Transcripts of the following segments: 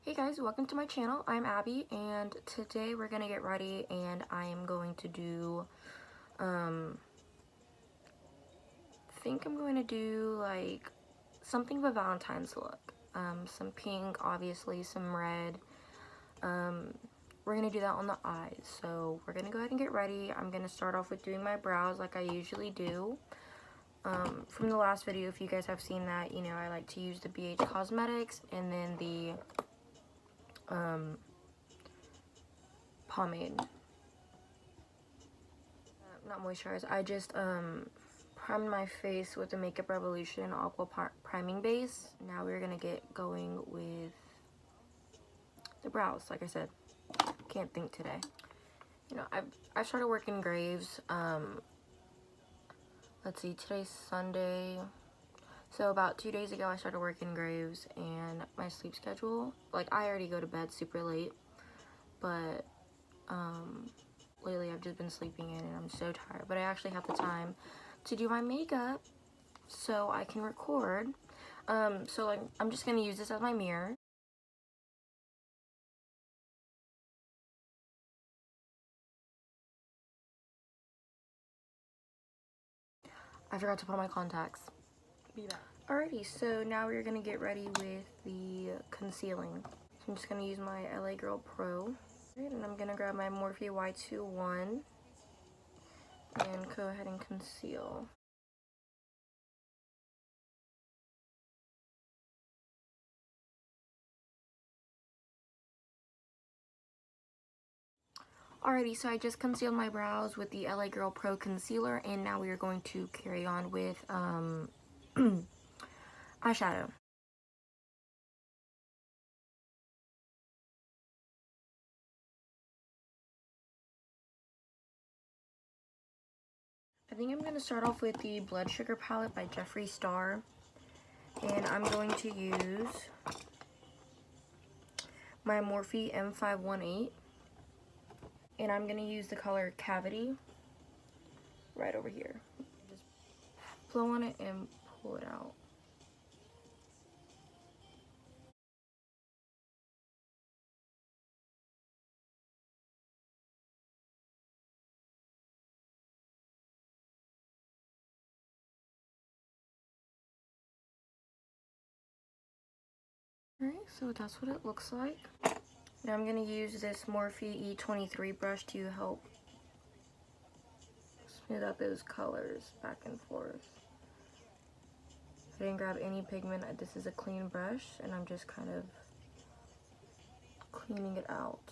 Hey guys, welcome to my channel. I'm Abby and today we're gonna get ready and I am going to do think I'm going to do like something of a Valentine's look. Some pink, obviously, some red. We're gonna do that on the eyes. So we're gonna go ahead and get ready. I'm gonna start off with doing my brows like I usually do. From the last video, if you guys have seen that, you know, I like to use the BH Cosmetics and then the pomade. Not moisturize. I just primed my face with the Makeup Revolution Aqua Priming Base. Now we're gonna get going with the brows. Like I said, can't think today. You know, I've started working Graves. Let's see, today's Sunday. So about 2 days ago, I started working Graves, and my sleep schedule, like I already go to bed super late, but lately I've just been sleeping in and I'm so tired. But I actually have the time to do my makeup so I can record. So like I'm just gonna use this as my mirror. I forgot to put my contacts. Be back. Alrighty, so now we're gonna get ready with the concealing. So I'm just gonna use my LA Girl Pro. Right, and I'm gonna grab my Morphe Y21 and go ahead and conceal. Alrighty, so I just concealed my brows with the LA Girl Pro Concealer, and now we are going to carry on with eyeshadow. I think I'm going to start off with the Blood Sugar palette by Jeffree Star, and I'm going to use my Morphe M518, and I'm going to use the color Cavity right over here. Just blow on it and pull it out. Alright, so that's what it looks like. Now I'm going to use this Morphe E23 brush to help smooth out those colors back and forth. I didn't grab any pigment. This is a clean brush, and I'm just kind of cleaning it out.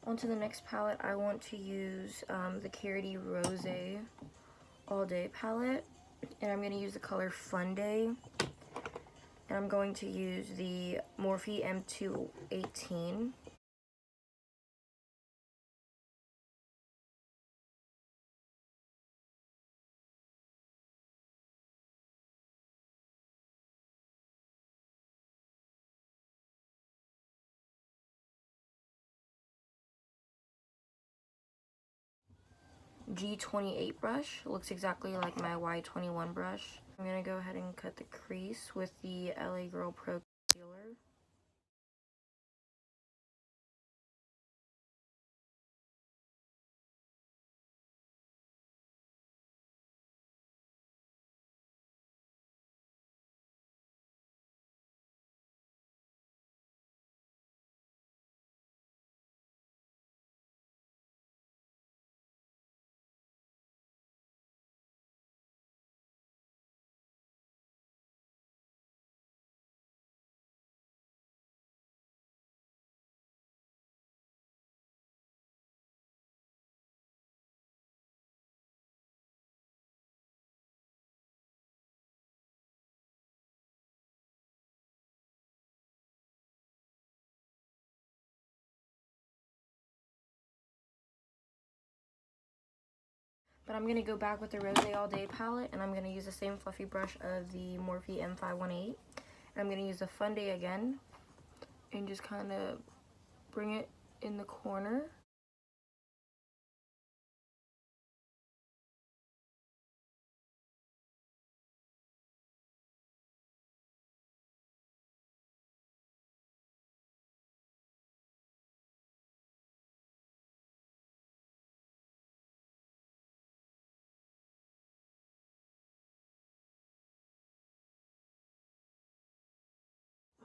Onto the next palette, I want to use the Carity Rose All Day palette, and I'm going to use the color Fun Day, and I'm going to use the Morphe M218. G28 brush. Looks exactly like my Y21 brush. I'm going to go ahead and cut the crease with the LA Girl Pro Concealer. But I'm going to go back with the Rose All Day palette, and I'm going to use the same fluffy brush of the Morphe M518. And I'm going to use the Fun Day again, and just kind of bring it in the corner.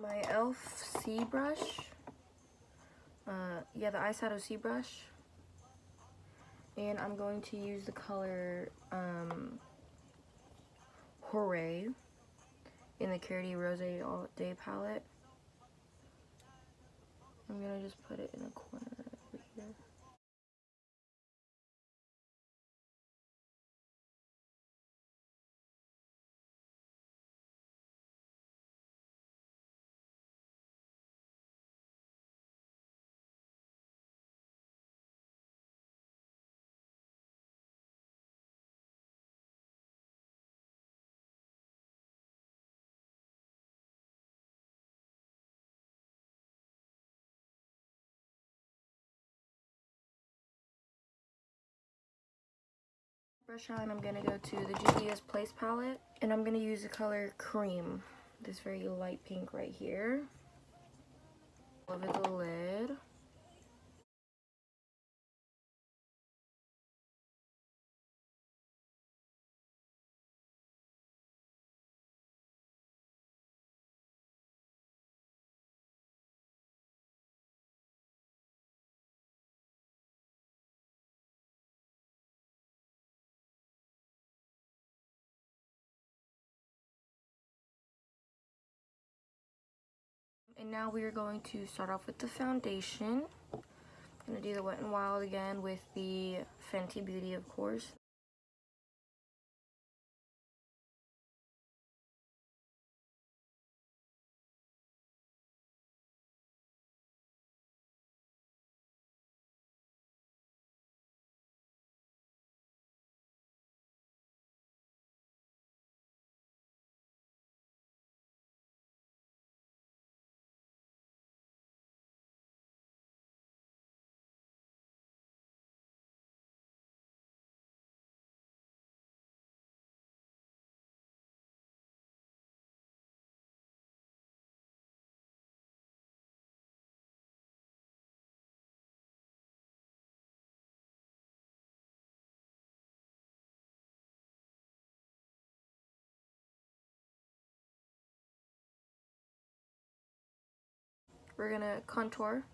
my e.l.f. C brush. Yeah, the eyeshadow C brush. And I'm going to use the color Hooray in the Carity Rose All Day palette. I'm gonna just put it in a corner over here. Brush on, I'm gonna go to the Juvia's Place palette, and I'm gonna use the color Cream, this very light pink right here, over the lid. And now we are going to start off with the foundation. I'm gonna do the Wet n Wild again with the Fenty Beauty, of course. We're gonna contour.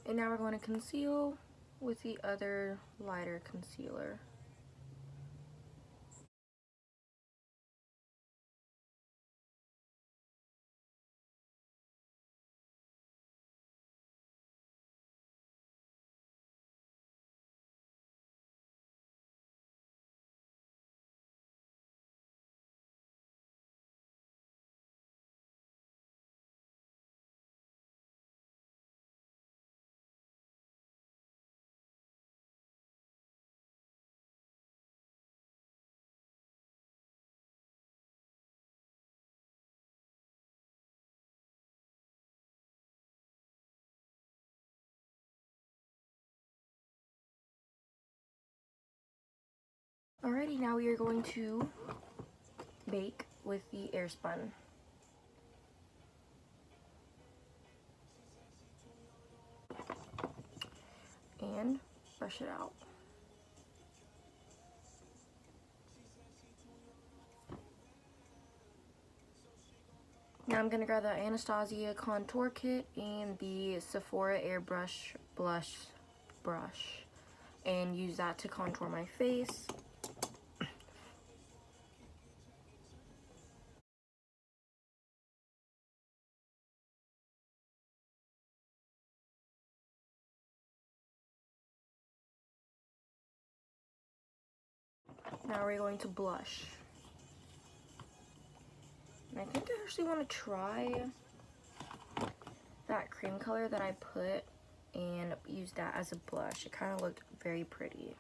And now we're going to conceal with the other lighter concealer. Alrighty, now we are going to bake with the air spun. And brush it out. Now I'm gonna grab the Anastasia contour kit and the Sephora Airbrush blush brush and use that to contour my face. Now we're going to blush. And I actually want to try that cream color that I put and use that as a blush. It kind of looked very pretty.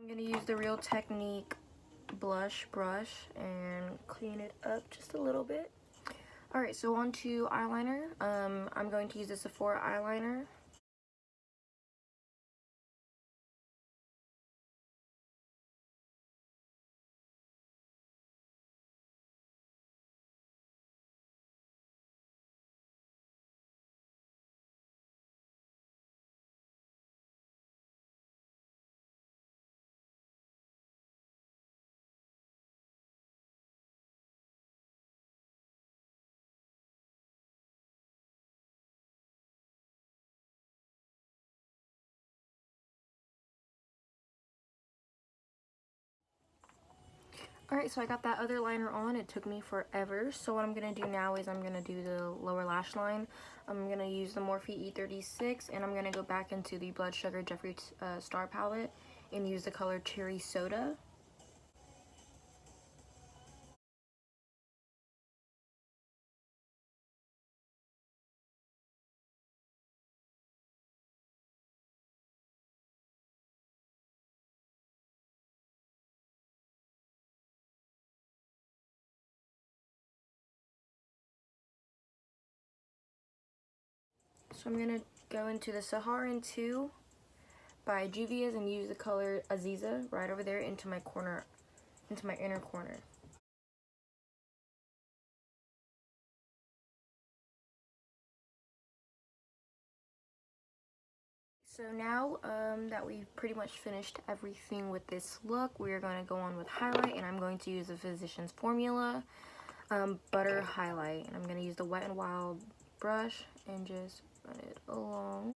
I'm going to use the Real Technique blush brush and clean it up just a little bit. Alright, so on to eyeliner. I'm going to use the Sephora eyeliner. Alright, so I got that other liner on. It took me forever. So what I'm going to do now is I'm going to do the lower lash line. I'm going to use the Morphe E36, and I'm going to go back into the Blood Sugar Jeffree Star palette and use the color Cherry Soda. So I'm going to go into the Saharan 2 by Juvia's and use the color Aziza right over there into my corner, into my inner corner. So now that we've pretty much finished everything with this look, we're going to go on with highlight, and I'm going to use the Physicians Formula Butter Highlight. And I'm going to use the Wet n Wild brush and just run it along.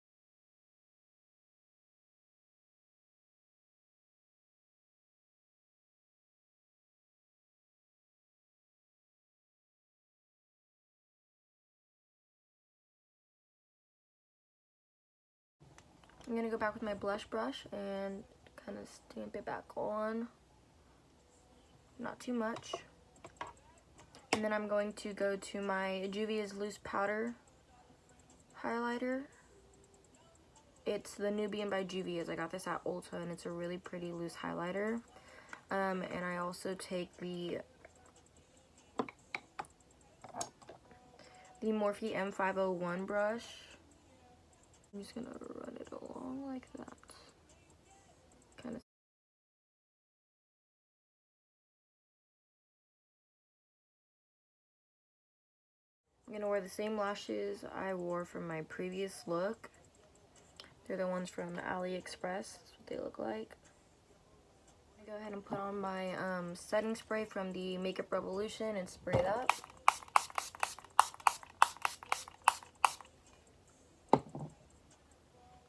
I'm going to go back with my blush brush and kind of stamp it back on. Not too much. And then I'm going to go to my Juvia's Loose Powder highlighter. It's the Nubian by Juvia's. I got this at Ulta, and it's a really pretty loose highlighter. And I also take the Morphe M501 brush. I'm just gonna run it along like that. Kind of. I'm gonna wear the same lashes I wore from my previous look. They're the ones from AliExpress. That's what they look like. I'm gonna go ahead and put on my setting spray from the Makeup Revolution and spray that.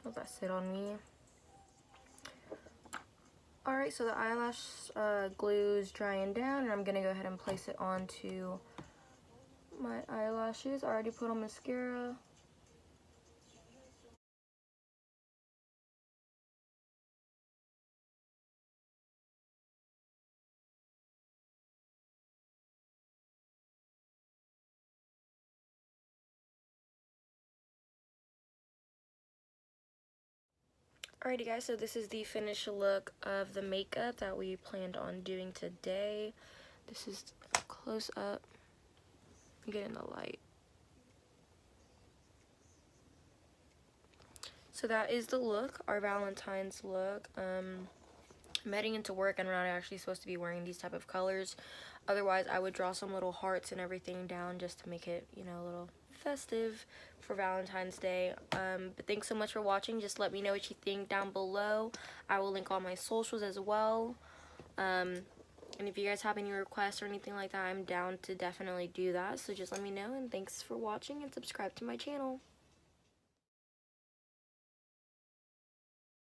Let that sit on me. Alright, so the eyelash glue is drying down, and I'm gonna go ahead and place it onto my eyelashes. I already put on mascara. Alrighty guys, so this is the finished look of the makeup that we planned on doing today. This is a close up. Get in the light. So that is the look, our Valentine's look. I'm heading into work, and we're not actually supposed to be wearing these type of colors. Otherwise, I would draw some little hearts and everything down just to make it, you know, a little festive for Valentine's Day. But thanks so much for watching. Just let me know what you think down below. I will link all my socials as well. And if you guys have any requests or anything like that, I'm down to definitely do that. So just let me know, and thanks for watching, and subscribe to my channel.